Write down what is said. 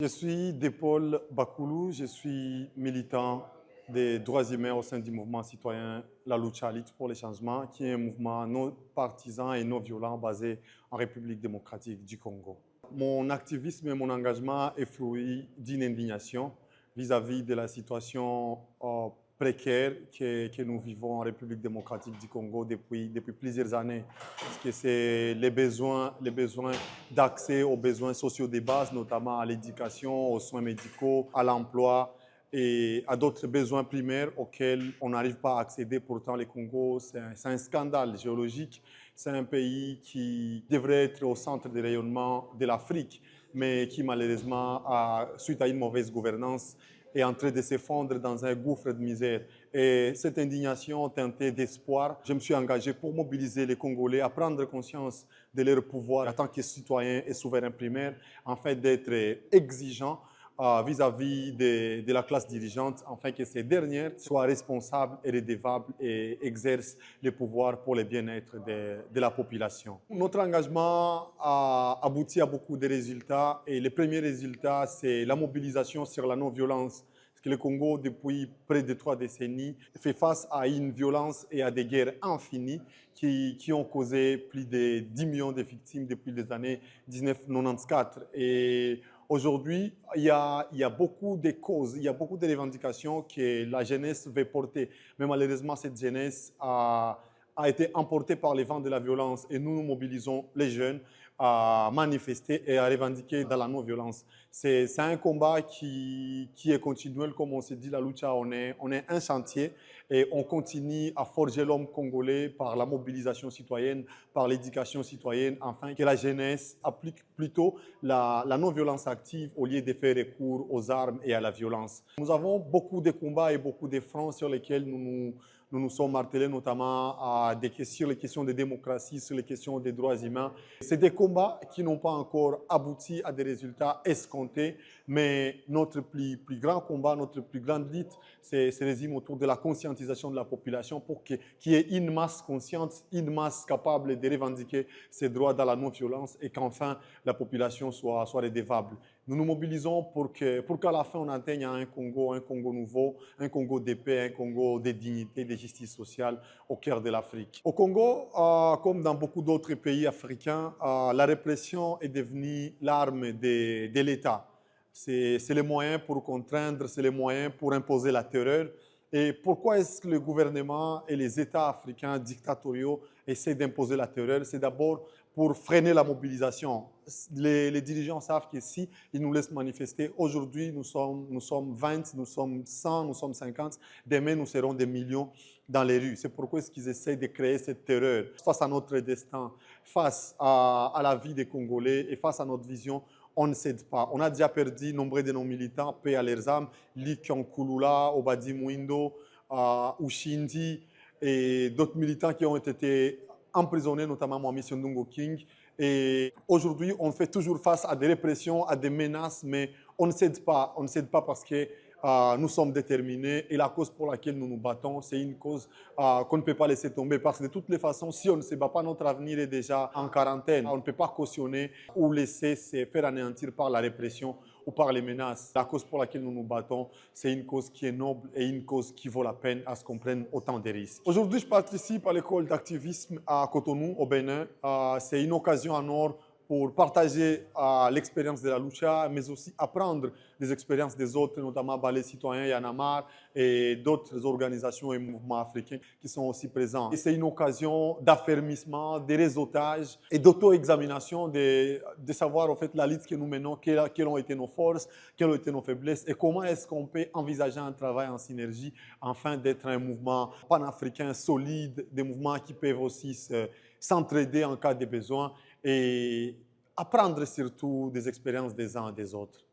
Je suis Dépol Bakoulou, je suis militant des droits humains au sein du mouvement citoyen La Lucha Lutte pour les changements, qui est un mouvement non partisan et non violent basé en République démocratique du Congo. Mon activisme et mon engagement est fruit d'une indignation vis-à-vis de la situation précaire que nous vivons en République démocratique du Congo depuis plusieurs années. Parce que c'est les besoins d'accès aux besoins sociaux de base, notamment à l'éducation, aux soins médicaux, à l'emploi et à d'autres besoins primaires auxquels on n'arrive pas à accéder. Pourtant, le Congo, c'est un scandale géologique. C'est un pays qui devrait être au centre du rayonnement de l'Afrique, mais qui malheureusement, suite à une mauvaise gouvernance, est en train de s'effondrer dans un gouffre de misère. Et cette indignation teintée d'espoir, je me suis engagé pour mobiliser les Congolais à prendre conscience de leur pouvoir en tant que citoyens et souverains primaires, afin d'être exigeants vis-à-vis de la classe dirigeante, afin que ces dernières soient responsables et redevables et exercent le pouvoir pour le bien-être de la population. Notre engagement a abouti à beaucoup de résultats et le premier résultat, c'est la mobilisation sur la non-violence. Parce que le Congo, depuis près de 3 décennies, fait face à une violence et à des guerres infinies qui ont causé plus de 10 millions de victimes depuis les années 1994. Et aujourd'hui, il y a beaucoup de causes, il y a beaucoup de revendications que la jeunesse veut porter. Mais malheureusement, cette jeunesse a été emportée par les vents de la violence et nous mobilisons les jeunes à manifester et à revendiquer dans la non-violence. C'est un combat qui est continuel, comme on s'est dit, la lucha, on est un chantier et on continue à forger l'homme congolais par la mobilisation citoyenne, par l'éducation citoyenne, afin que la jeunesse applique plutôt la non-violence active au lieu de faire recours aux armes et à la violence. Nous avons beaucoup de combats et beaucoup de fronts sur lesquels nous sommes martelés, notamment sur les questions de démocratie, sur les questions des droits humains. C'est des combats qui n'ont pas encore abouti à des résultats escomptés, mais notre plus grand combat, notre plus grande lutte, se résume autour de la conscientisation de la population pour qu'il y ait une masse consciente, une masse capable de revendiquer ses droits dans la non-violence et qu'enfin la population soit redevable. Nous nous mobilisons pour qu'à la fin on atteigne un Congo nouveau, un Congo de paix, un Congo de dignité, de justice sociale au cœur de l'Afrique. Au Congo, comme dans beaucoup d'autres pays africains, la répression est devenue l'arme de l'État. C'est le moyen pour contraindre, c'est le moyen pour imposer la terreur. Et pourquoi est-ce que le gouvernement et les États africains dictatoriaux essaient d'imposer la terreur? C'est d'abord pour freiner la mobilisation. Les dirigeants savent que si ils nous laissent manifester, aujourd'hui nous sommes 20, nous sommes 100, nous sommes 50, demain nous serons des millions dans les rues. C'est pourquoi est-ce qu'ils essaient de créer cette terreur face à notre destin, face à la vie des Congolais et face à notre vision. On ne cède pas. On a déjà perdu nombre de nos militants, paix à leurs âmes, Likion Kulula, Obadi Mwindo, Ushindi et d'autres militants qui ont été emprisonnés, notamment Mohamed Ndongo King. Et aujourd'hui, on fait toujours face à des répressions, à des menaces, mais on ne cède pas. On ne cède pas parce que nous sommes déterminés et la cause pour laquelle nous nous battons, c'est une cause qu'on ne peut pas laisser tomber parce que de toutes les façons, si on ne se bat pas, notre avenir est déjà en quarantaine. On ne peut pas cautionner ou laisser se faire anéantir par la répression ou par les menaces. La cause pour laquelle nous nous battons, c'est une cause qui est noble et une cause qui vaut la peine à ce qu'on prenne autant de risques. Aujourd'hui, je participe à l'école d'activisme à Cotonou, au Bénin. C'est une occasion en or pour partager l'expérience de la lucha, mais aussi apprendre des expériences des autres, notamment Balai Citoyen, Yanamar et d'autres organisations et mouvements africains qui sont aussi présents. Et c'est une occasion d'affermissement, de réseautage et d'auto-examination de savoir en fait la lutte que nous menons, quelles ont été nos forces, quelles ont été nos faiblesses et comment est-ce qu'on peut envisager un travail en synergie afin d'être un mouvement panafricain solide, des mouvements qui peuvent aussi s'entraider en cas de besoin et apprendre surtout des expériences des uns et des autres.